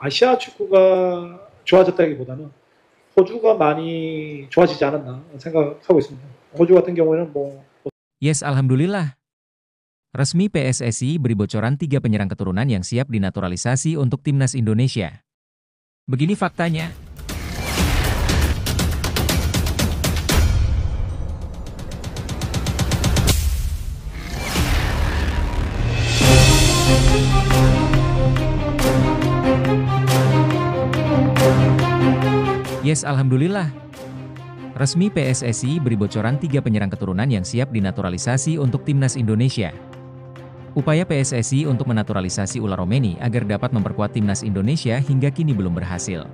아시아 축구가 좋아졌다기보다는 호주가 많이 좋아지지 않았나 생각하고 있습니다. 호주 같은 경우에는 Yes, alhamdulillah. Resmi PSSI beri bocoran 3 penyerang keturunan yang siap dinaturalisasi untuk timnas Indonesia. Begini faktanya. Yes, alhamdulillah. Resmi PSSI beri bocoran 3 penyerang keturunan yang siap dinaturalisasi untuk timnas Indonesia. Upaya PSSI untuk menaturalisasi Ula Romeni agar dapat memperkuat timnas Indonesia hingga kini belum berhasil.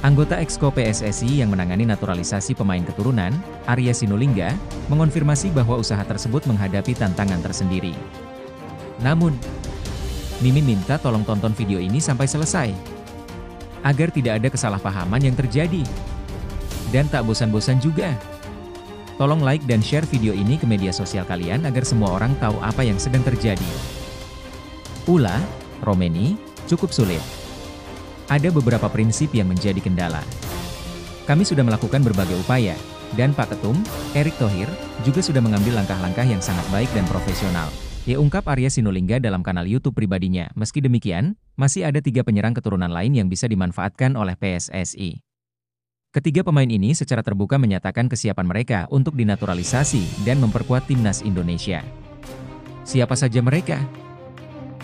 Anggota Exco PSSI yang menangani naturalisasi pemain keturunan, Arya Sinulinga, mengonfirmasi bahwa usaha tersebut menghadapi tantangan tersendiri. Namun, Mimin minta tolong tonton video ini sampai selesai, agar tidak ada kesalahpahaman yang terjadi. Dan tak bosan-bosan juga, tolong like dan share video ini ke media sosial kalian agar semua orang tahu apa yang sedang terjadi. Ula Romeni cukup sulit. Ada beberapa prinsip yang menjadi kendala. Kami sudah melakukan berbagai upaya, dan Pak Ketum, Erick Thohir, juga sudah mengambil langkah-langkah yang sangat baik dan profesional. Ya, ungkap Arya Sinulinga dalam kanal YouTube pribadinya. Meski demikian, masih ada 3 penyerang keturunan lain yang bisa dimanfaatkan oleh PSSI. Ketiga pemain ini secara terbuka menyatakan kesiapan mereka untuk dinaturalisasi dan memperkuat timnas Indonesia. Siapa saja mereka?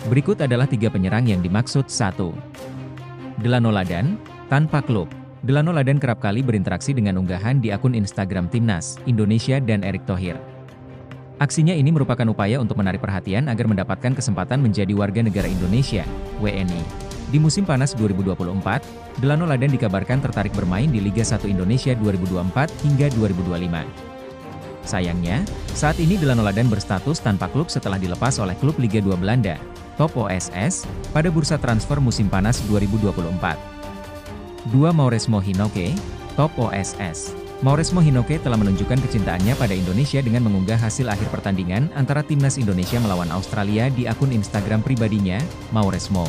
Berikut adalah 3 penyerang yang dimaksud. 1. Delano Ladan, tanpa klub. Delano Ladan kerap kali berinteraksi dengan unggahan di akun Instagram Timnas Indonesia dan Erick Thohir. Aksinya ini merupakan upaya untuk menarik perhatian agar mendapatkan kesempatan menjadi warga negara Indonesia, WNI. Di musim panas 2024, Delano Ladan dikabarkan tertarik bermain di Liga 1 Indonesia 2024 hingga 2025. Sayangnya, saat ini Delano Ladan berstatus tanpa klub setelah dilepas oleh klub Liga 2 Belanda, Top OSS, pada bursa transfer musim panas 2024. 2. Mauresmo Hinoke, Top OSS. Mauresmo Hinoke telah menunjukkan kecintaannya pada Indonesia dengan mengunggah hasil akhir pertandingan antara timnas Indonesia melawan Australia di akun Instagram pribadinya, Mauresmo.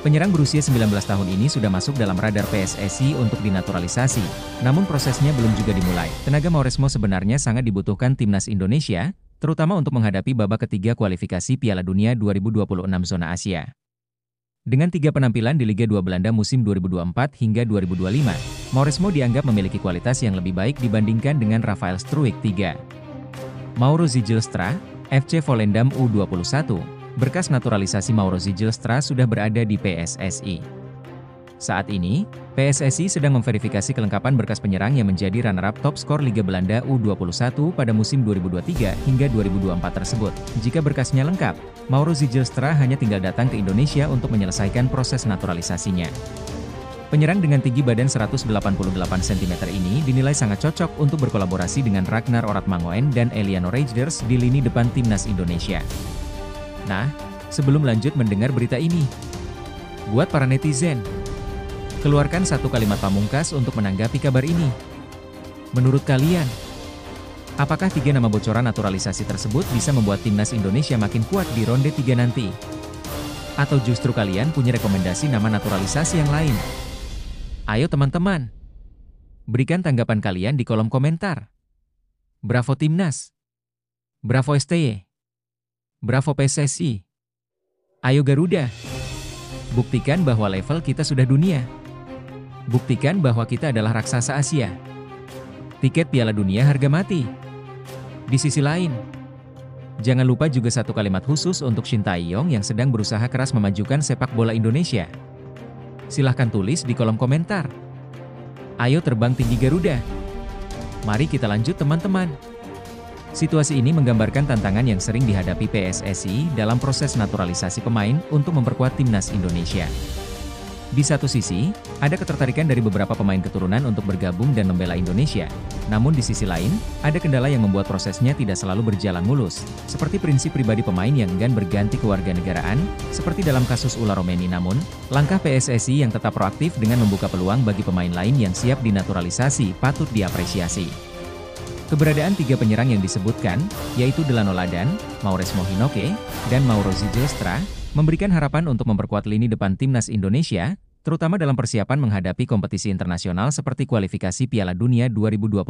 Penyerang berusia 19 tahun ini sudah masuk dalam radar PSSI untuk dinaturalisasi, namun prosesnya belum juga dimulai. Tenaga Mauresmo sebenarnya sangat dibutuhkan timnas Indonesia, terutama untuk menghadapi babak ketiga kualifikasi Piala Dunia 2026 zona Asia. Dengan 3 penampilan di Liga 2 Belanda musim 2024 hingga 2025, Mauresmo dianggap memiliki kualitas yang lebih baik dibandingkan dengan Rafael Struijk III. Mauro Zijlstra, FC Volendam U21. Berkas naturalisasi Mauro Zijlstra sudah berada di PSSI. Saat ini, PSSI sedang memverifikasi kelengkapan berkas penyerang yang menjadi runner-up top skor Liga Belanda U21 pada musim 2023 hingga 2024 tersebut. Jika berkasnya lengkap, Mauro Zijlstra hanya tinggal datang ke Indonesia untuk menyelesaikan proses naturalisasinya. Penyerang dengan tinggi badan 188 cm ini dinilai sangat cocok untuk berkolaborasi dengan Ragnar Oratmangoen dan Eliano Reijnders di lini depan timnas Indonesia. Nah, sebelum lanjut mendengar berita ini, buat para netizen, keluarkan satu kalimat pamungkas untuk menanggapi kabar ini. Menurut kalian, apakah 3 nama bocoran naturalisasi tersebut bisa membuat timnas Indonesia makin kuat di ronde 3 nanti? Atau justru kalian punya rekomendasi nama naturalisasi yang lain? Ayo teman-teman, berikan tanggapan kalian di kolom komentar. Bravo Timnas! Bravo STY! Bravo PSSI! Ayo Garuda! Buktikan bahwa level kita sudah dunia. Buktikan bahwa kita adalah raksasa Asia. Tiket Piala Dunia harga mati. Di sisi lain, jangan lupa juga satu kalimat khusus untuk Shin Tae-yong yang sedang berusaha keras memajukan sepak bola Indonesia. Silahkan tulis di kolom komentar. Ayo terbang tinggi Garuda! Mari kita lanjut teman-teman. Situasi ini menggambarkan tantangan yang sering dihadapi PSSI dalam proses naturalisasi pemain untuk memperkuat timnas Indonesia. Di satu sisi, ada ketertarikan dari beberapa pemain keturunan untuk bergabung dan membela Indonesia. Namun di sisi lain, ada kendala yang membuat prosesnya tidak selalu berjalan mulus, seperti prinsip pribadi pemain yang enggan berganti kewarganegaraan, seperti dalam kasus Ula Romeni. Namun, langkah PSSI yang tetap proaktif dengan membuka peluang bagi pemain lain yang siap dinaturalisasi patut diapresiasi. Keberadaan 3 penyerang yang disebutkan, yaitu Delano Ladan, Mauresmo Hinoke, dan Mauro Zijlstra, memberikan harapan untuk memperkuat lini depan timnas Indonesia, terutama dalam persiapan menghadapi kompetisi internasional seperti kualifikasi Piala Dunia 2026.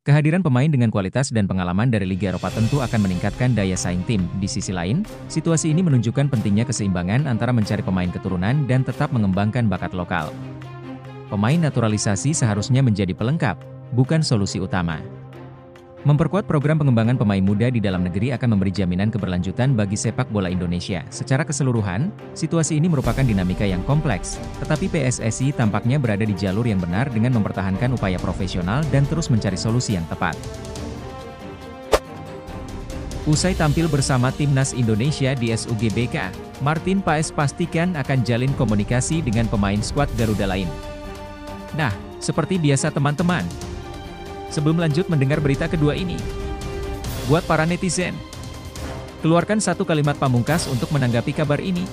Kehadiran pemain dengan kualitas dan pengalaman dari Liga Eropa tentu akan meningkatkan daya saing tim. Di sisi lain, situasi ini menunjukkan pentingnya keseimbangan antara mencari pemain keturunan dan tetap mengembangkan bakat lokal. Pemain naturalisasi seharusnya menjadi pelengkap, bukan solusi utama. Memperkuat program pengembangan pemain muda di dalam negeri akan memberi jaminan keberlanjutan bagi sepak bola Indonesia. Secara keseluruhan, situasi ini merupakan dinamika yang kompleks, tetapi PSSI tampaknya berada di jalur yang benar dengan mempertahankan upaya profesional dan terus mencari solusi yang tepat. Usai tampil bersama timnas Indonesia di SUGBK, Martin Paes pastikan akan jalin komunikasi dengan pemain skuad Garuda lain. Nah, seperti biasa teman-teman, sebelum lanjut mendengar berita kedua ini, buat para netizen, keluarkan satu kalimat pamungkas untuk menanggapi kabar ini.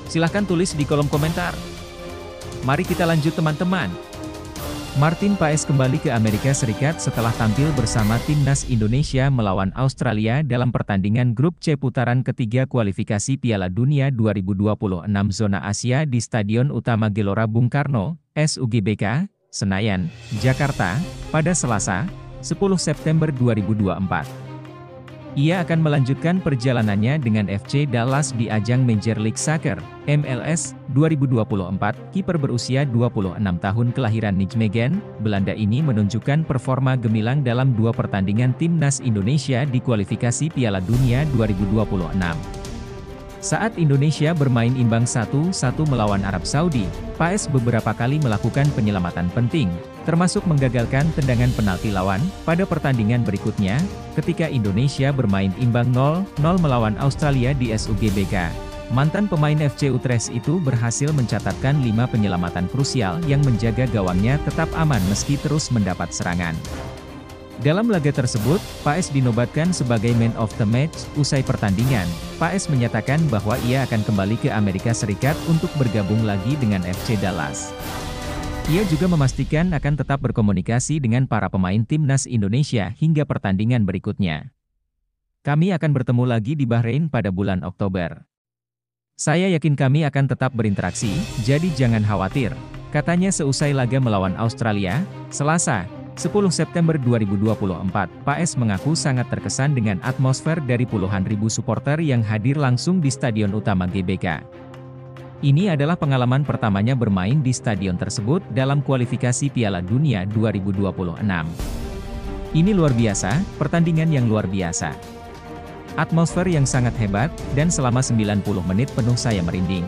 Silahkan tulis di kolom komentar. Mari kita lanjut teman-teman. Martin Paes kembali ke Amerika Serikat setelah tampil bersama timnas Indonesia melawan Australia dalam pertandingan grup C putaran ketiga kualifikasi Piala Dunia 2026 zona Asia di Stadion Utama Gelora Bung Karno, SUGBK, Senayan, Jakarta, pada Selasa, 10 September 2024. Ia akan melanjutkan perjalanannya dengan FC Dallas di ajang Major League Soccer, MLS, 2024. Kiper berusia 26 tahun kelahiran Nijmegen, Belanda ini menunjukkan performa gemilang dalam dua pertandingan timnas Indonesia di kualifikasi Piala Dunia 2026. Saat Indonesia bermain imbang 1-1 melawan Arab Saudi, Paes beberapa kali melakukan penyelamatan penting, termasuk menggagalkan tendangan penalti lawan. Pada pertandingan berikutnya, ketika Indonesia bermain imbang 0-0 melawan Australia di SUGBK, mantan pemain FC Utrecht itu berhasil mencatatkan 5 penyelamatan krusial yang menjaga gawangnya tetap aman meski terus mendapat serangan. Dalam laga tersebut, Paes dinobatkan sebagai Man of the Match. Usai pertandingan, Paes menyatakan bahwa ia akan kembali ke Amerika Serikat untuk bergabung lagi dengan FC Dallas. Ia juga memastikan akan tetap berkomunikasi dengan para pemain timnas Indonesia hingga pertandingan berikutnya. Kami akan bertemu lagi di Bahrain pada bulan Oktober. Saya yakin kami akan tetap berinteraksi, jadi jangan khawatir, katanya seusai laga melawan Australia, Selasa, 10 September 2024, Paes mengaku sangat terkesan dengan atmosfer dari puluhan ribu supporter yang hadir langsung di Stadion Utama GBK. Ini adalah pengalaman pertamanya bermain di stadion tersebut dalam kualifikasi Piala Dunia 2026. Ini luar biasa, pertandingan yang luar biasa. Atmosfer yang sangat hebat, dan selama 90 menit penuh saya merinding.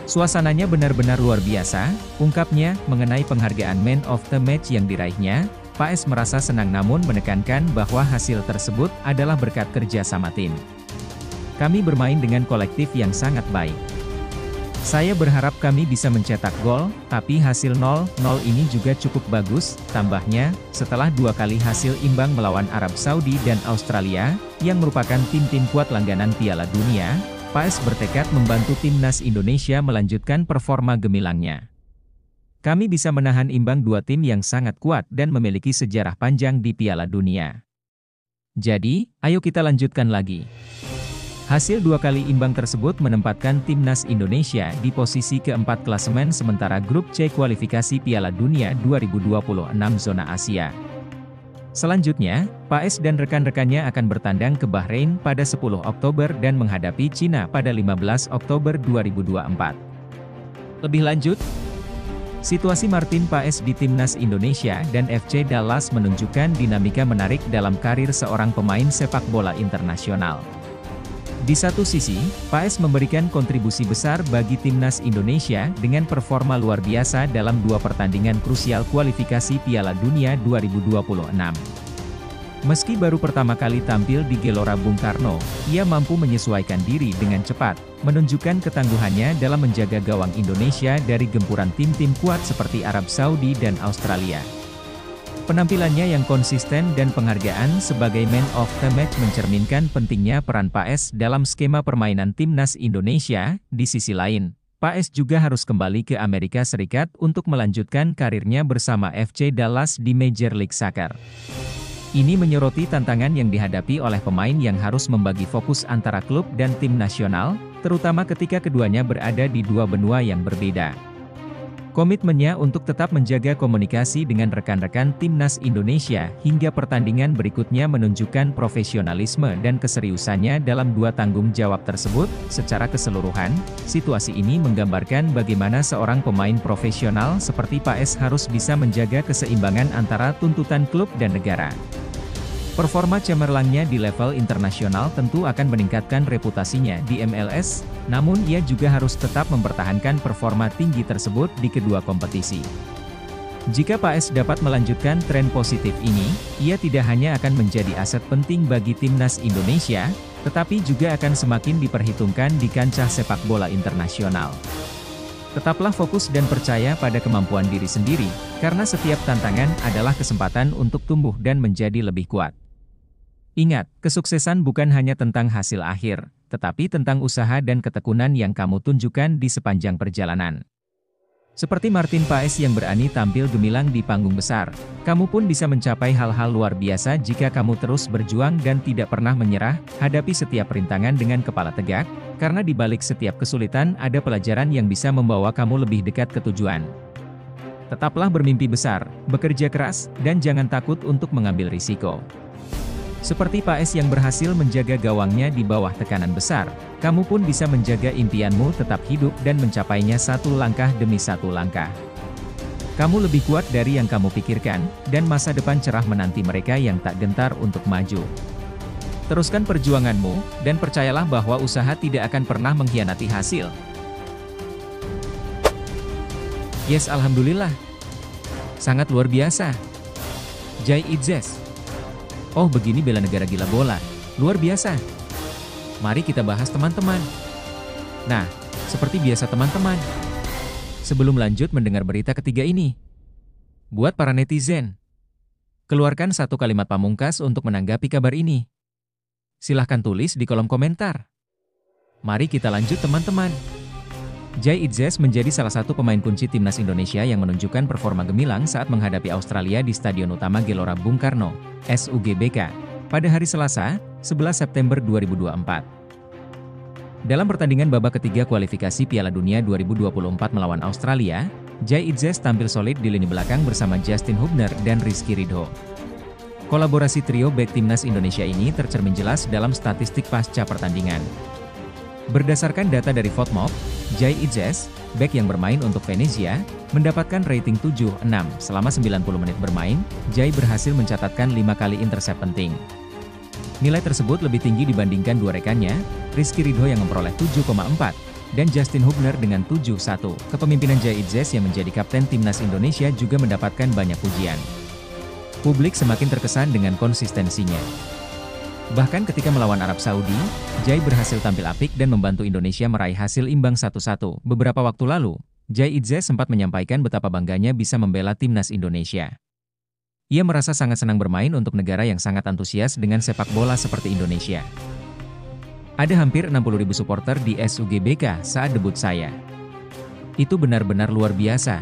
Suasananya benar-benar luar biasa, ungkapnya. Mengenai penghargaan Man of the Match yang diraihnya, Paes merasa senang namun menekankan bahwa hasil tersebut adalah berkat kerja sama tim. Kami bermain dengan kolektif yang sangat baik. Saya berharap kami bisa mencetak gol, tapi hasil 0-0 ini juga cukup bagus, tambahnya. Setelah dua kali hasil imbang melawan Arab Saudi dan Australia, yang merupakan tim-tim kuat langganan Piala Dunia, Paes bertekad membantu timnas Indonesia melanjutkan performa gemilangnya. Kami bisa menahan imbang dua tim yang sangat kuat dan memiliki sejarah panjang di Piala Dunia. Jadi, ayo kita lanjutkan lagi. Hasil dua kali imbang tersebut menempatkan timnas Indonesia di posisi keempat klasemen sementara grup C kualifikasi Piala Dunia 2026 zona Asia. Selanjutnya, Paes dan rekan-rekannya akan bertandang ke Bahrain pada 10 Oktober dan menghadapi Cina pada 15 Oktober 2024. Lebih lanjut, situasi Martin Paes di timnas Indonesia dan FC Dallas menunjukkan dinamika menarik dalam karir seorang pemain sepak bola internasional. Di satu sisi, Paes memberikan kontribusi besar bagi timnas Indonesia dengan performa luar biasa dalam dua pertandingan krusial kualifikasi Piala Dunia 2026. Meski baru pertama kali tampil di Gelora Bung Karno, ia mampu menyesuaikan diri dengan cepat, menunjukkan ketangguhannya dalam menjaga gawang Indonesia dari gempuran tim-tim kuat seperti Arab Saudi dan Australia. Penampilannya yang konsisten dan penghargaan sebagai Man of the Match mencerminkan pentingnya peran Paes dalam skema permainan timnas Indonesia. Di sisi lain, Paes juga harus kembali ke Amerika Serikat untuk melanjutkan karirnya bersama FC Dallas di Major League Soccer. Ini menyoroti tantangan yang dihadapi oleh pemain yang harus membagi fokus antara klub dan tim nasional, terutama ketika keduanya berada di dua benua yang berbeda. Komitmennya untuk tetap menjaga komunikasi dengan rekan-rekan timnas Indonesia hingga pertandingan berikutnya menunjukkan profesionalisme dan keseriusannya dalam dua tanggung jawab tersebut. Secara keseluruhan, situasi ini menggambarkan bagaimana seorang pemain profesional seperti Paes harus bisa menjaga keseimbangan antara tuntutan klub dan negara. Performa cemerlangnya di level internasional tentu akan meningkatkan reputasinya di MLS, namun ia juga harus tetap mempertahankan performa tinggi tersebut di kedua kompetisi. Jika Paes dapat melanjutkan tren positif ini, ia tidak hanya akan menjadi aset penting bagi timnas Indonesia, tetapi juga akan semakin diperhitungkan di kancah sepak bola internasional. Tetaplah fokus dan percaya pada kemampuan diri sendiri, karena setiap tantangan adalah kesempatan untuk tumbuh dan menjadi lebih kuat. Ingat, kesuksesan bukan hanya tentang hasil akhir, tetapi tentang usaha dan ketekunan yang kamu tunjukkan di sepanjang perjalanan. Seperti Martin Paes yang berani tampil gemilang di panggung besar, kamu pun bisa mencapai hal-hal luar biasa jika kamu terus berjuang dan tidak pernah menyerah, hadapi setiap rintangan dengan kepala tegak, karena di balik setiap kesulitan ada pelajaran yang bisa membawa kamu lebih dekat ke tujuan. Tetaplah bermimpi besar, bekerja keras, dan jangan takut untuk mengambil risiko. Seperti Paes yang berhasil menjaga gawangnya di bawah tekanan besar, kamu pun bisa menjaga impianmu tetap hidup dan mencapainya satu langkah demi satu langkah. Kamu lebih kuat dari yang kamu pikirkan, dan masa depan cerah menanti mereka yang tak gentar untuk maju. Teruskan perjuanganmu, dan percayalah bahwa usaha tidak akan pernah mengkhianati hasil. Yes, alhamdulillah. Sangat luar biasa. Jai Idzes. Oh, begini bela negara gila bola. Luar biasa. Mari kita bahas teman-teman. Nah, seperti biasa teman-teman. Sebelum lanjut mendengar berita ketiga ini, buat para netizen, keluarkan satu kalimat pamungkas untuk menanggapi kabar ini. Silahkan tulis di kolom komentar. Mari kita lanjut teman-teman. Jai Idzes menjadi salah satu pemain kunci timnas Indonesia yang menunjukkan performa gemilang saat menghadapi Australia di Stadion Utama Gelora Bung Karno, SUGBK, pada hari Selasa, 11 September 2024. Dalam pertandingan babak ketiga kualifikasi Piala Dunia 2024 melawan Australia, Jai Idzes tampil solid di lini belakang bersama Justin Hubner dan Rizky Ridho. Kolaborasi trio bek timnas Indonesia ini tercermin jelas dalam statistik pasca pertandingan. Berdasarkan data dari FotMob, Jai Idzes, bek yang bermain untuk Venezia, mendapatkan rating 7/6 selama 90 menit bermain. Jai berhasil mencatatkan 5 kali intercept penting. Nilai tersebut lebih tinggi dibandingkan dua rekannya, Rizky Ridho yang memperoleh 7,4, dan Justin Hubner dengan 7,1. Kepemimpinan Jai Idzes yang menjadi kapten timnas Indonesia juga mendapatkan banyak pujian. Publik semakin terkesan dengan konsistensinya. Bahkan ketika melawan Arab Saudi, Jai berhasil tampil apik dan membantu Indonesia meraih hasil imbang 1-1. Beberapa waktu lalu, Jai Idzes sempat menyampaikan betapa bangganya bisa membela timnas Indonesia. Ia merasa sangat senang bermain untuk negara yang sangat antusias dengan sepak bola seperti Indonesia. Ada hampir 60.000 supporter di SUGBK saat debut saya. Itu benar-benar luar biasa.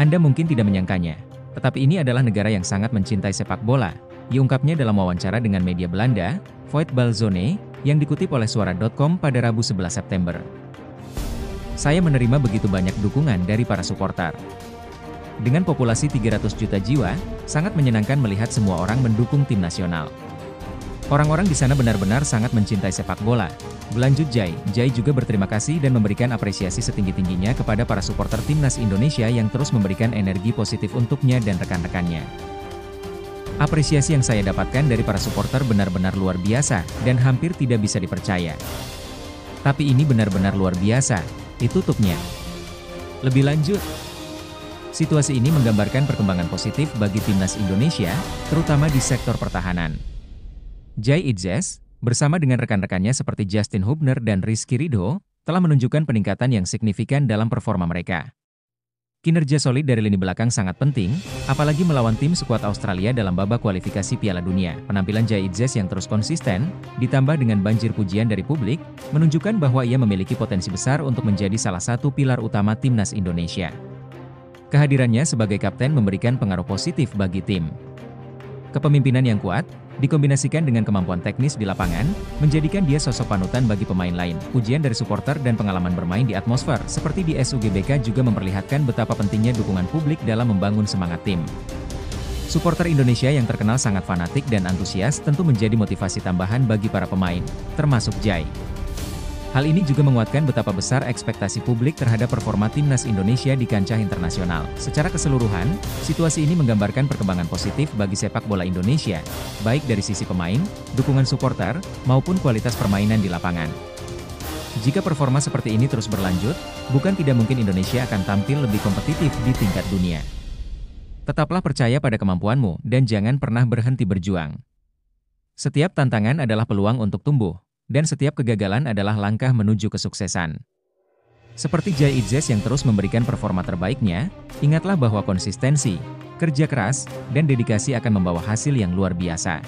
Anda mungkin tidak menyangkanya, tetapi ini adalah negara yang sangat mencintai sepak bola. Diungkapnya dalam wawancara dengan media Belanda, Voetbalzone, yang dikutip oleh Suara.com pada Rabu 11 September. Saya menerima begitu banyak dukungan dari para supporter. Dengan populasi 300 juta jiwa, sangat menyenangkan melihat semua orang mendukung tim nasional. Orang-orang di sana benar-benar sangat mencintai sepak bola. Berlanjut Jai juga berterima kasih dan memberikan apresiasi setinggi-tingginya kepada para supporter timnas Indonesia yang terus memberikan energi positif untuknya dan rekan-rekannya. Apresiasi yang saya dapatkan dari para supporter benar-benar luar biasa, dan hampir tidak bisa dipercaya. Tapi ini benar-benar luar biasa, ditutupnya. Lebih lanjut, situasi ini menggambarkan perkembangan positif bagi timnas Indonesia, terutama di sektor pertahanan. Jai Idzes, bersama dengan rekan-rekannya seperti Justin Hubner dan Rizky Ridho, telah menunjukkan peningkatan yang signifikan dalam performa mereka. Kinerja solid dari lini belakang sangat penting, apalagi melawan tim sekuat Australia dalam babak kualifikasi Piala Dunia. Penampilan Jai Idzes yang terus konsisten, ditambah dengan banjir pujian dari publik, menunjukkan bahwa ia memiliki potensi besar untuk menjadi salah satu pilar utama timnas Indonesia. Kehadirannya sebagai kapten memberikan pengaruh positif bagi tim. Kepemimpinan yang kuat, dikombinasikan dengan kemampuan teknis di lapangan, menjadikan dia sosok panutan bagi pemain lain. Pujian dari supporter dan pengalaman bermain di atmosfer seperti di SUGBK juga memperlihatkan betapa pentingnya dukungan publik dalam membangun semangat tim. Supporter Indonesia yang terkenal sangat fanatik dan antusias tentu menjadi motivasi tambahan bagi para pemain, termasuk Jai. Hal ini juga menguatkan betapa besar ekspektasi publik terhadap performa timnas Indonesia di kancah internasional. Secara keseluruhan, situasi ini menggambarkan perkembangan positif bagi sepak bola Indonesia, baik dari sisi pemain, dukungan supporter, maupun kualitas permainan di lapangan. Jika performa seperti ini terus berlanjut, bukan tidak mungkin Indonesia akan tampil lebih kompetitif di tingkat dunia. Tetaplah percaya pada kemampuanmu dan jangan pernah berhenti berjuang. Setiap tantangan adalah peluang untuk tumbuh. Dan setiap kegagalan adalah langkah menuju kesuksesan. Seperti Jai Idzes yang terus memberikan performa terbaiknya, ingatlah bahwa konsistensi, kerja keras, dan dedikasi akan membawa hasil yang luar biasa.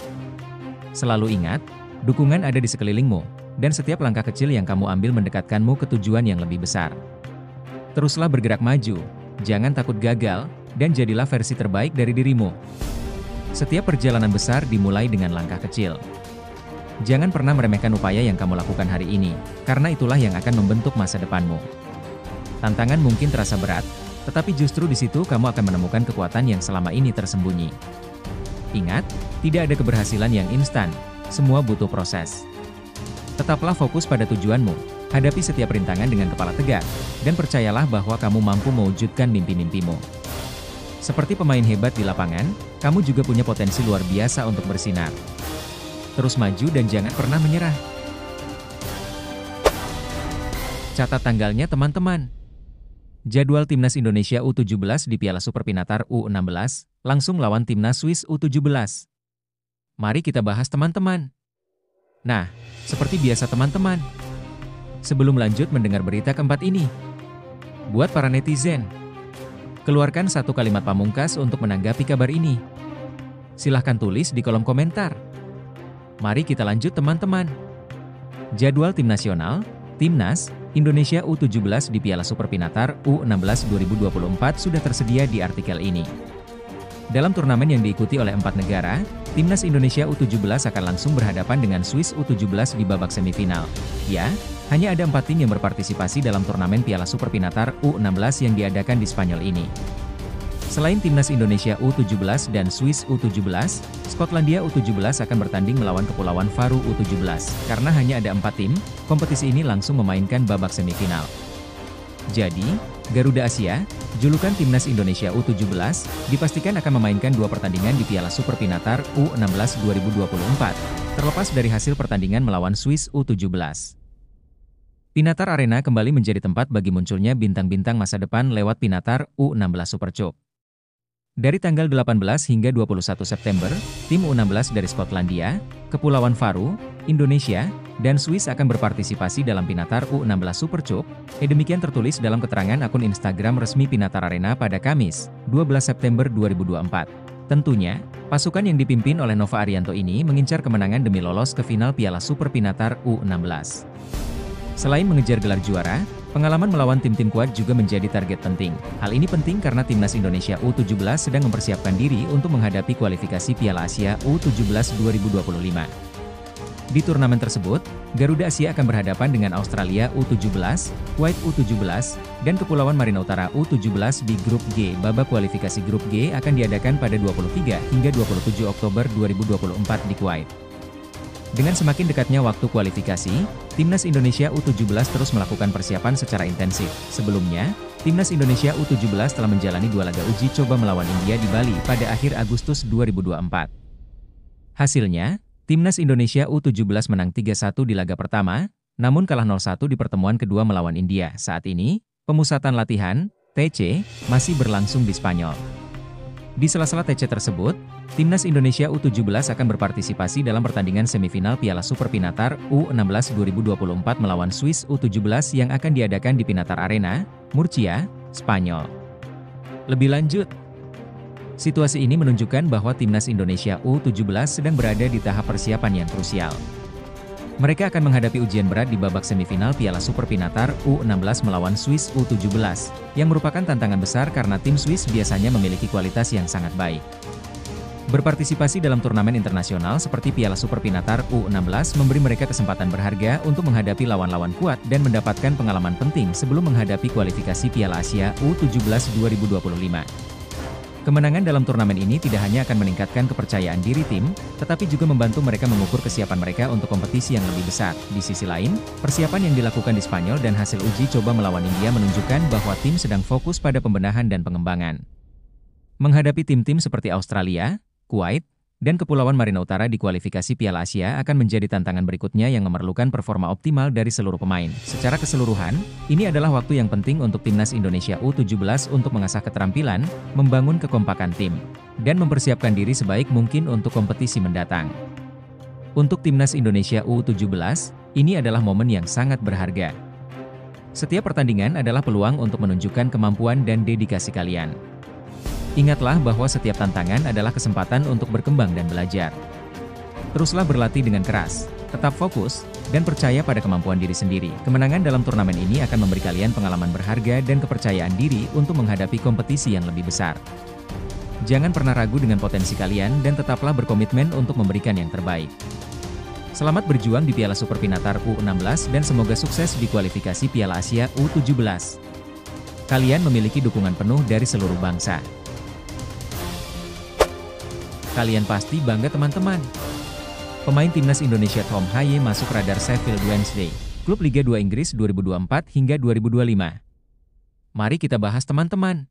Selalu ingat, dukungan ada di sekelilingmu, dan setiap langkah kecil yang kamu ambil mendekatkanmu ke tujuan yang lebih besar. Teruslah bergerak maju, jangan takut gagal, dan jadilah versi terbaik dari dirimu. Setiap perjalanan besar dimulai dengan langkah kecil. Jangan pernah meremehkan upaya yang kamu lakukan hari ini, karena itulah yang akan membentuk masa depanmu. Tantangan mungkin terasa berat, tetapi justru di situ kamu akan menemukan kekuatan yang selama ini tersembunyi. Ingat, tidak ada keberhasilan yang instan, semua butuh proses. Tetaplah fokus pada tujuanmu, hadapi setiap rintangan dengan kepala tegak, dan percayalah bahwa kamu mampu mewujudkan mimpi-mimpimu. Seperti pemain hebat di lapangan, kamu juga punya potensi luar biasa untuk bersinar. Terus maju dan jangan pernah menyerah. Catat tanggalnya teman-teman. Jadwal Timnas Indonesia U17 di Piala Super Pinatar U16, langsung lawan Timnas Swiss U17. Mari kita bahas teman-teman. Nah, seperti biasa teman-teman. Sebelum lanjut mendengar berita keempat ini, buat para netizen, keluarkan satu kalimat pamungkas untuk menanggapi kabar ini. Silahkan tulis di kolom komentar. Mari kita lanjut teman-teman. Jadwal tim nasional, Timnas Indonesia U17 di Piala Super Pinatar U16 2024 sudah tersedia di artikel ini. Dalam turnamen yang diikuti oleh 4 negara, Timnas Indonesia U17 akan langsung berhadapan dengan Swiss U17 di babak semifinal. Ya, hanya ada 4 tim yang berpartisipasi dalam turnamen Piala Super Pinatar U16 yang diadakan di Spanyol ini. Selain Timnas Indonesia U17 dan Swiss U17, Skotlandia U17 akan bertanding melawan Kepulauan Faroe U17. Karena hanya ada 4 tim, kompetisi ini langsung memainkan babak semifinal. Jadi, Garuda Asia, julukan Timnas Indonesia U17, dipastikan akan memainkan 2 pertandingan di Piala Super Pinatar U16 2024, terlepas dari hasil pertandingan melawan Swiss U17. Pinatar Arena kembali menjadi tempat bagi munculnya bintang-bintang masa depan lewat Pinatar U16 Super Cup. Dari tanggal 18 hingga 21 September, tim U16 dari Skotlandia, Kepulauan Faroe, Indonesia, dan Swiss akan berpartisipasi dalam Pinatar U16 Super Cup. Demikian tertulis dalam keterangan akun Instagram resmi Pinatar Arena pada Kamis, 12 September 2024. Tentunya, pasukan yang dipimpin oleh Nova Arianto ini mengincar kemenangan demi lolos ke final Piala Super Pinatar U16. Selain mengejar gelar juara, pengalaman melawan tim-tim kuat juga menjadi target penting. Hal ini penting karena Timnas Indonesia U17 sedang mempersiapkan diri untuk menghadapi kualifikasi Piala Asia U17 2025. Di turnamen tersebut, Garuda Asia akan berhadapan dengan Australia U17, Kuwait U17, dan Kepulauan Marina Utara U17 di Grup G. Babak kualifikasi Grup G akan diadakan pada 23 hingga 27 Oktober 2024 di Kuwait. Dengan semakin dekatnya waktu kualifikasi, Timnas Indonesia U17 terus melakukan persiapan secara intensif. Sebelumnya, Timnas Indonesia U17 telah menjalani 2 laga uji coba melawan India di Bali pada akhir Agustus 2024. Hasilnya, Timnas Indonesia U17 menang 3-1 di laga pertama, namun kalah 0-1 di pertemuan kedua melawan India. Saat ini, pemusatan latihan, TC, masih berlangsung di Spanyol. Di sela-sela TC tersebut, Timnas Indonesia U17 akan berpartisipasi dalam pertandingan semifinal Piala Super Pinatar U16 2024 melawan Swiss U17 yang akan diadakan di Pinatar Arena, Murcia, Spanyol. Lebih lanjut, situasi ini menunjukkan bahwa Timnas Indonesia U17 sedang berada di tahap persiapan yang krusial. Mereka akan menghadapi ujian berat di babak semifinal Piala Super Pinatar U16 melawan Swiss U17, yang merupakan tantangan besar karena tim Swiss biasanya memiliki kualitas yang sangat baik. Berpartisipasi dalam turnamen internasional seperti Piala Super Pinatar U16 memberi mereka kesempatan berharga untuk menghadapi lawan-lawan kuat dan mendapatkan pengalaman penting sebelum menghadapi kualifikasi Piala Asia U17 2025. Kemenangan dalam turnamen ini tidak hanya akan meningkatkan kepercayaan diri tim, tetapi juga membantu mereka mengukur kesiapan mereka untuk kompetisi yang lebih besar. Di sisi lain, persiapan yang dilakukan di Spanyol dan hasil uji coba melawan India menunjukkan bahwa tim sedang fokus pada pembenahan dan pengembangan. Menghadapi tim-tim seperti Australia, Kuwait, dan Kepulauan Marina Utara di kualifikasi Piala Asia akan menjadi tantangan berikutnya yang memerlukan performa optimal dari seluruh pemain. Secara keseluruhan, ini adalah waktu yang penting untuk Timnas Indonesia U17 untuk mengasah keterampilan, membangun kekompakan tim, dan mempersiapkan diri sebaik mungkin untuk kompetisi mendatang. Untuk Timnas Indonesia U17, ini adalah momen yang sangat berharga. Setiap pertandingan adalah peluang untuk menunjukkan kemampuan dan dedikasi kalian. Ingatlah bahwa setiap tantangan adalah kesempatan untuk berkembang dan belajar. Teruslah berlatih dengan keras, tetap fokus, dan percaya pada kemampuan diri sendiri. Kemenangan dalam turnamen ini akan memberi kalian pengalaman berharga dan kepercayaan diri untuk menghadapi kompetisi yang lebih besar. Jangan pernah ragu dengan potensi kalian dan tetaplah berkomitmen untuk memberikan yang terbaik. Selamat berjuang di Piala Super Pinatar U16 dan semoga sukses di kualifikasi Piala Asia U17. Kalian memiliki dukungan penuh dari seluruh bangsa. Kalian pasti bangga teman-teman. Pemain Timnas Indonesia Tom Haye masuk radar Sheffield Wednesday, klub Liga 2 Inggris 2024 hingga 2025. Mari kita bahas teman-teman.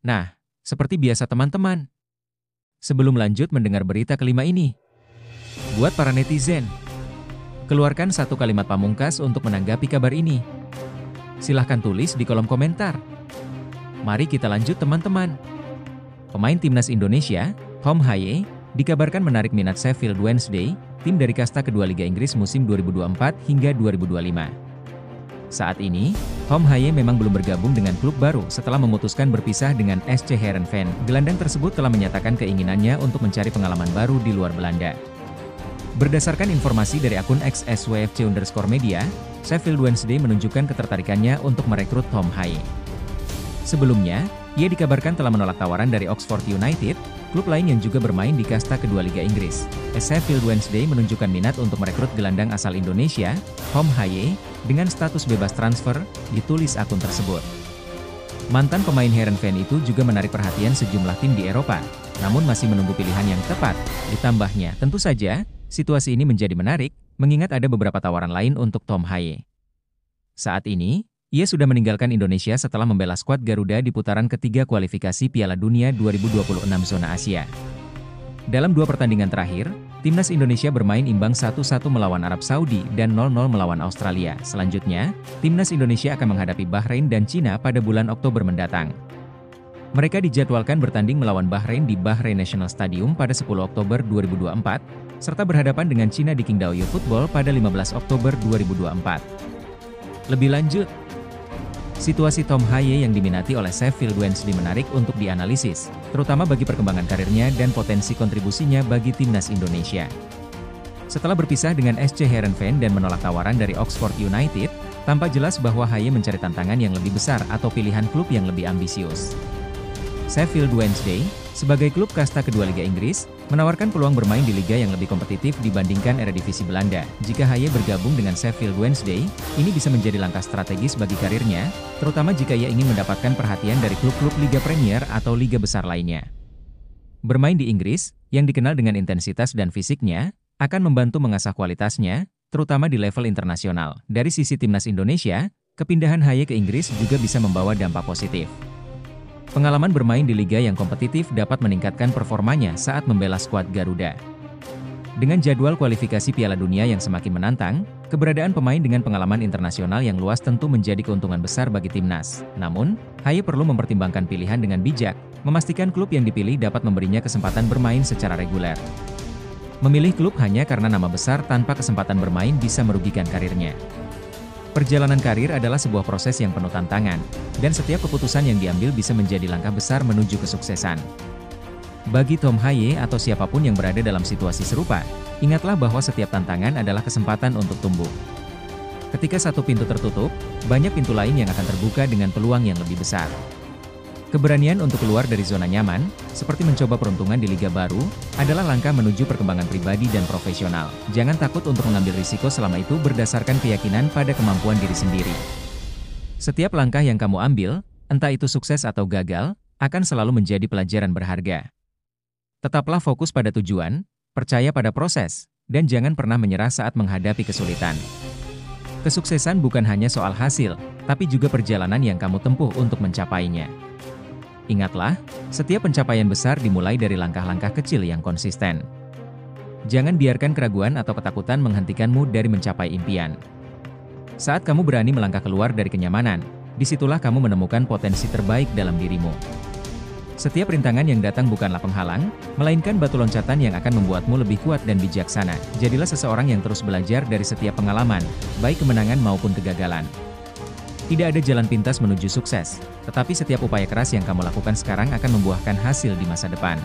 Nah, seperti biasa teman-teman. Sebelum lanjut mendengar berita kelima ini, buat para netizen, keluarkan satu kalimat pamungkas untuk menanggapi kabar ini. Silahkan tulis di kolom komentar. Mari kita lanjut teman-teman. Pemain Timnas Indonesia, Tom Haye, dikabarkan menarik minat Sheffield Wednesday, tim dari kasta kedua Liga Inggris musim 2024 hingga 2025. Saat ini, Tom Haye memang belum bergabung dengan klub baru setelah memutuskan berpisah dengan SC Heerenveen. Gelandang tersebut telah menyatakan keinginannya untuk mencari pengalaman baru di luar Belanda. Berdasarkan informasi dari akun @swfc_media, Sheffield Wednesday menunjukkan ketertarikannya untuk merekrut Tom Haye. Sebelumnya, ia dikabarkan telah menolak tawaran dari Oxford United, klub lain yang juga bermain di kasta kedua Liga Inggris. Sheffield Wednesday menunjukkan minat untuk merekrut gelandang asal Indonesia, Tom Haye, dengan status bebas transfer, ditulis akun tersebut. Mantan pemain Heerenveen itu juga menarik perhatian sejumlah tim di Eropa, namun masih menunggu pilihan yang tepat. Ditambahnya, tentu saja, situasi ini menjadi menarik, mengingat ada beberapa tawaran lain untuk Tom Haye. Saat ini, ia sudah meninggalkan Indonesia setelah membela skuad Garuda di putaran ketiga kualifikasi Piala Dunia 2026 zona Asia. Dalam dua pertandingan terakhir, Timnas Indonesia bermain imbang 1-1 melawan Arab Saudi dan 0-0 melawan Australia. Selanjutnya, Timnas Indonesia akan menghadapi Bahrain dan Cina pada bulan Oktober mendatang. Mereka dijadwalkan bertanding melawan Bahrain di Bahrain National Stadium pada 10 Oktober 2024, serta berhadapan dengan Cina di Qingdao Youfootball pada 15 Oktober 2024. Lebih lanjut, situasi Tom Haye yang diminati oleh Sheffield Wednesday menarik untuk dianalisis, terutama bagi perkembangan karirnya dan potensi kontribusinya bagi Timnas Indonesia. Setelah berpisah dengan SC Heerenveen dan menolak tawaran dari Oxford United, tampak jelas bahwa Haye mencari tantangan yang lebih besar atau pilihan klub yang lebih ambisius. Sheffield Wednesday, sebagai klub kasta kedua Liga Inggris, menawarkan peluang bermain di liga yang lebih kompetitif dibandingkan Eredivisie Belanda. Jika Haye bergabung dengan Sheffield Wednesday, ini bisa menjadi langkah strategis bagi karirnya, terutama jika ia ingin mendapatkan perhatian dari klub-klub Liga Premier atau liga besar lainnya. Bermain di Inggris, yang dikenal dengan intensitas dan fisiknya, akan membantu mengasah kualitasnya, terutama di level internasional. Dari sisi Timnas Indonesia, kepindahan Haye ke Inggris juga bisa membawa dampak positif. Pengalaman bermain di liga yang kompetitif dapat meningkatkan performanya saat membela skuad Garuda. Dengan jadwal kualifikasi Piala Dunia yang semakin menantang, keberadaan pemain dengan pengalaman internasional yang luas tentu menjadi keuntungan besar bagi timnas. Namun, Haye perlu mempertimbangkan pilihan dengan bijak, memastikan klub yang dipilih dapat memberinya kesempatan bermain secara reguler. Memilih klub hanya karena nama besar tanpa kesempatan bermain bisa merugikan karirnya. Perjalanan karir adalah sebuah proses yang penuh tantangan, dan setiap keputusan yang diambil bisa menjadi langkah besar menuju kesuksesan. Bagi Tom Haye atau siapapun yang berada dalam situasi serupa, ingatlah bahwa setiap tantangan adalah kesempatan untuk tumbuh. Ketika satu pintu tertutup, banyak pintu lain yang akan terbuka dengan peluang yang lebih besar. Keberanian untuk keluar dari zona nyaman, seperti mencoba peruntungan di liga baru, adalah langkah menuju perkembangan pribadi dan profesional. Jangan takut untuk mengambil risiko selama itu berdasarkan keyakinan pada kemampuan diri sendiri. Setiap langkah yang kamu ambil, entah itu sukses atau gagal, akan selalu menjadi pelajaran berharga. Tetaplah fokus pada tujuan, percaya pada proses, dan jangan pernah menyerah saat menghadapi kesulitan. Kesuksesan bukan hanya soal hasil, tapi juga perjalanan yang kamu tempuh untuk mencapainya. Ingatlah, setiap pencapaian besar dimulai dari langkah-langkah kecil yang konsisten. Jangan biarkan keraguan atau ketakutan menghentikanmu dari mencapai impian. Saat kamu berani melangkah keluar dari kenyamanan, disitulah kamu menemukan potensi terbaik dalam dirimu. Setiap rintangan yang datang bukanlah penghalang, melainkan batu loncatan yang akan membuatmu lebih kuat dan bijaksana. Jadilah seseorang yang terus belajar dari setiap pengalaman, baik kemenangan maupun kegagalan. Tidak ada jalan pintas menuju sukses, tetapi setiap upaya keras yang kamu lakukan sekarang akan membuahkan hasil di masa depan.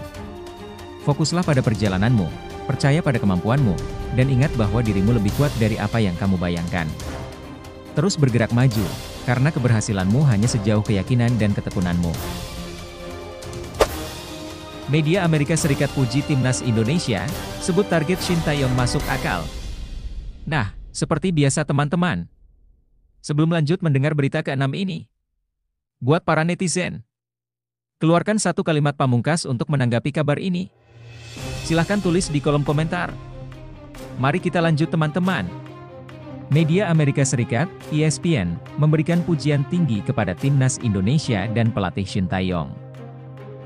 Fokuslah pada perjalananmu, percaya pada kemampuanmu, dan ingat bahwa dirimu lebih kuat dari apa yang kamu bayangkan. Terus bergerak maju, karena keberhasilanmu hanya sejauh keyakinan dan ketekunanmu. Media Amerika Serikat puji timnas Indonesia, sebut target Shin Tae-yong masuk akal. Nah, seperti biasa teman-teman. Sebelum lanjut mendengar berita ke-6 ini, buat para netizen, keluarkan satu kalimat pamungkas untuk menanggapi kabar ini. Silahkan tulis di kolom komentar. Mari kita lanjut teman-teman. Media Amerika Serikat, ESPN, memberikan pujian tinggi kepada timnas Indonesia dan pelatih Shin Tae-yong.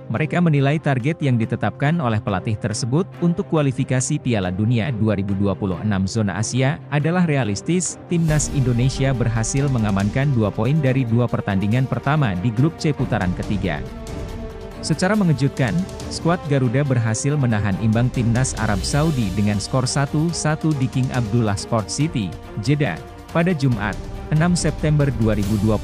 Mereka menilai target yang ditetapkan oleh pelatih tersebut untuk kualifikasi Piala Dunia 2026 zona Asia adalah realistis. Timnas Indonesia berhasil mengamankan 2 poin dari 2 pertandingan pertama di grup C putaran ketiga. Secara mengejutkan, skuad Garuda berhasil menahan imbang timnas Arab Saudi dengan skor 1-1 di King Abdullah Sport City, Jeddah, pada Jumat, 6 September 2024.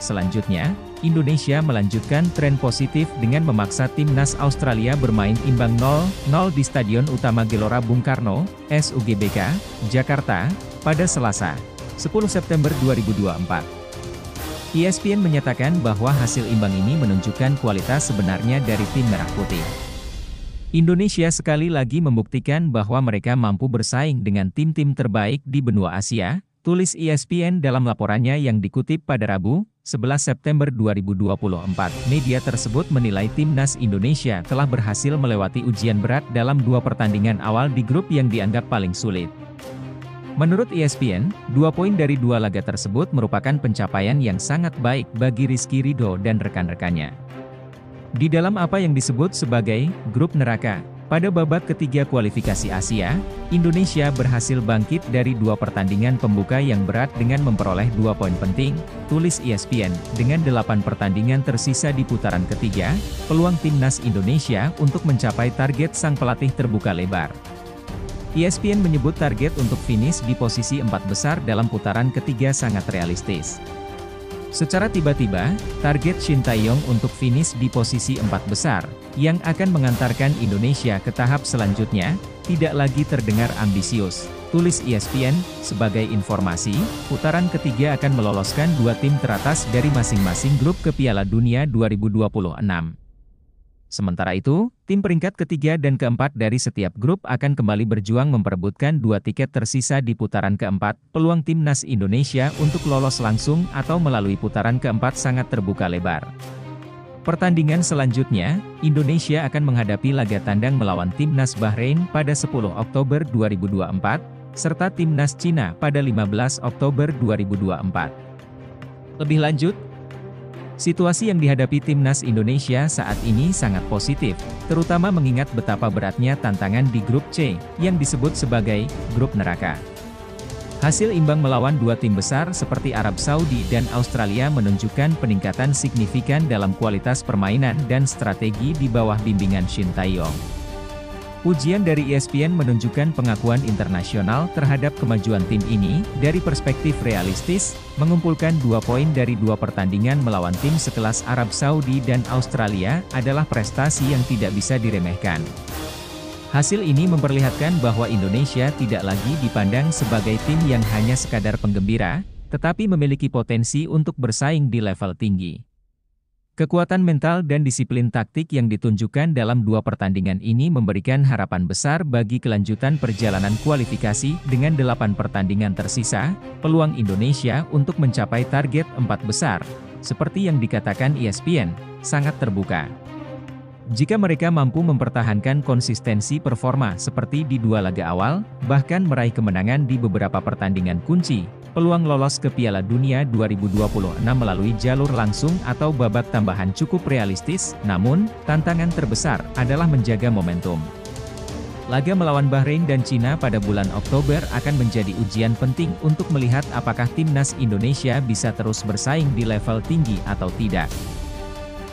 Selanjutnya, Indonesia melanjutkan tren positif dengan memaksa timnas Australia bermain imbang 0-0 di Stadion Utama Gelora Bung Karno, SUGBK, Jakarta, pada Selasa, 10 September 2024. ESPN menyatakan bahwa hasil imbang ini menunjukkan kualitas sebenarnya dari tim Merah Putih. Indonesia sekali lagi membuktikan bahwa mereka mampu bersaing dengan tim-tim terbaik di benua Asia, tulis ESPN dalam laporannya yang dikutip pada Rabu, 11 September 2024. Media tersebut menilai timnas Indonesia telah berhasil melewati ujian berat dalam 2 pertandingan awal di grup yang dianggap paling sulit. Menurut ESPN, 2 poin dari 2 laga tersebut merupakan pencapaian yang sangat baik bagi Rizky Ridho dan rekan-rekannya. Di dalam apa yang disebut sebagai grup neraka, pada babak ketiga kualifikasi Asia, Indonesia berhasil bangkit dari 2 pertandingan pembuka yang berat dengan memperoleh 2 poin penting, tulis ESPN. Dengan 8 pertandingan tersisa di putaran ketiga, peluang timnas Indonesia untuk mencapai target sang pelatih terbuka lebar. ESPN menyebut target untuk finish di posisi 4 besar dalam putaran ketiga sangat realistis. Secara tiba-tiba, target Shin Tae-yong untuk finish di posisi 4 besar, yang akan mengantarkan Indonesia ke tahap selanjutnya, tidak lagi terdengar ambisius, tulis ESPN. Sebagai informasi, putaran ketiga akan meloloskan 2 tim teratas dari masing-masing grup ke Piala Dunia 2026. Sementara itu, tim peringkat ketiga dan keempat dari setiap grup akan kembali berjuang memperebutkan 2 tiket tersisa di putaran keempat. Peluang timnas Indonesia untuk lolos langsung atau melalui putaran keempat sangat terbuka lebar. Pertandingan selanjutnya, Indonesia akan menghadapi laga tandang melawan timnas Bahrain pada 10 Oktober 2024, serta timnas Cina pada 15 Oktober 2024. Lebih lanjut, situasi yang dihadapi timnas Indonesia saat ini sangat positif, terutama mengingat betapa beratnya tantangan di grup C, yang disebut sebagai grup neraka. Hasil imbang melawan 2 tim besar seperti Arab Saudi dan Australia menunjukkan peningkatan signifikan dalam kualitas permainan dan strategi di bawah bimbingan Shin Tae-yong. Ujian dari ESPN menunjukkan pengakuan internasional terhadap kemajuan tim ini. Dari perspektif realistis, mengumpulkan 2 poin dari 2 pertandingan melawan tim sekelas Arab Saudi dan Australia adalah prestasi yang tidak bisa diremehkan. Hasil ini memperlihatkan bahwa Indonesia tidak lagi dipandang sebagai tim yang hanya sekadar penggembira, tetapi memiliki potensi untuk bersaing di level tinggi. Kekuatan mental dan disiplin taktik yang ditunjukkan dalam dua pertandingan ini memberikan harapan besar bagi kelanjutan perjalanan kualifikasi. Dengan 8 pertandingan tersisa, peluang Indonesia untuk mencapai target 4 besar, seperti yang dikatakan ESPN, sangat terbuka. Jika mereka mampu mempertahankan konsistensi performa seperti di 2 laga awal, bahkan meraih kemenangan di beberapa pertandingan kunci, peluang lolos ke Piala Dunia 2026 melalui jalur langsung atau babak tambahan cukup realistis. Namun, tantangan terbesar adalah menjaga momentum. Laga melawan Bahrain dan Cina pada bulan Oktober akan menjadi ujian penting untuk melihat apakah timnas Indonesia bisa terus bersaing di level tinggi atau tidak.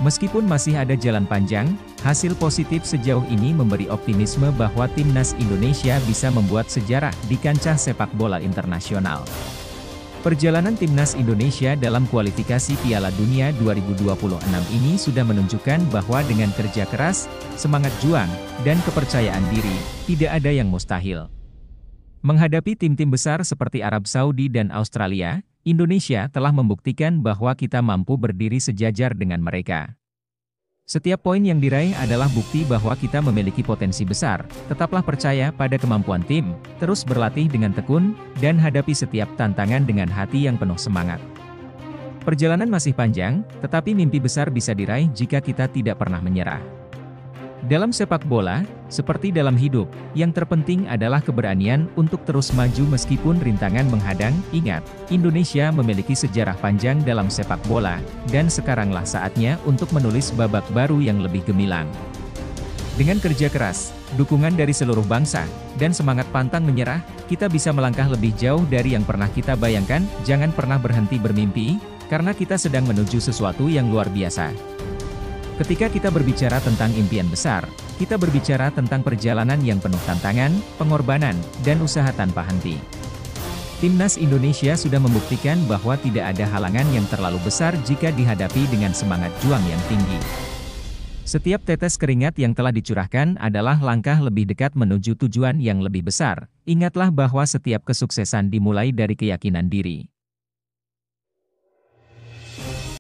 Meskipun masih ada jalan panjang, hasil positif sejauh ini memberi optimisme bahwa timnas Indonesia bisa membuat sejarah di kancah sepak bola internasional. Perjalanan timnas Indonesia dalam kualifikasi Piala Dunia 2026 ini sudah menunjukkan bahwa dengan kerja keras, semangat juang, dan kepercayaan diri, tidak ada yang mustahil. Menghadapi tim-tim besar seperti Arab Saudi dan Australia, Indonesia telah membuktikan bahwa kita mampu berdiri sejajar dengan mereka. Setiap poin yang diraih adalah bukti bahwa kita memiliki potensi besar. Tetaplah percaya pada kemampuan tim, terus berlatih dengan tekun, dan hadapi setiap tantangan dengan hati yang penuh semangat. Perjalanan masih panjang, tetapi mimpi besar bisa diraih jika kita tidak pernah menyerah. Dalam sepak bola, seperti dalam hidup, yang terpenting adalah keberanian untuk terus maju meskipun rintangan menghadang. Ingat, Indonesia memiliki sejarah panjang dalam sepak bola, dan sekaranglah saatnya untuk menulis babak baru yang lebih gemilang. Dengan kerja keras, dukungan dari seluruh bangsa, dan semangat pantang menyerah, kita bisa melangkah lebih jauh dari yang pernah kita bayangkan. Jangan pernah berhenti bermimpi, karena kita sedang menuju sesuatu yang luar biasa. Ketika kita berbicara tentang impian besar, kita berbicara tentang perjalanan yang penuh tantangan, pengorbanan, dan usaha tanpa henti. Timnas Indonesia sudah membuktikan bahwa tidak ada halangan yang terlalu besar jika dihadapi dengan semangat juang yang tinggi. Setiap tetes keringat yang telah dicurahkan adalah langkah lebih dekat menuju tujuan yang lebih besar. Ingatlah bahwa setiap kesuksesan dimulai dari keyakinan diri.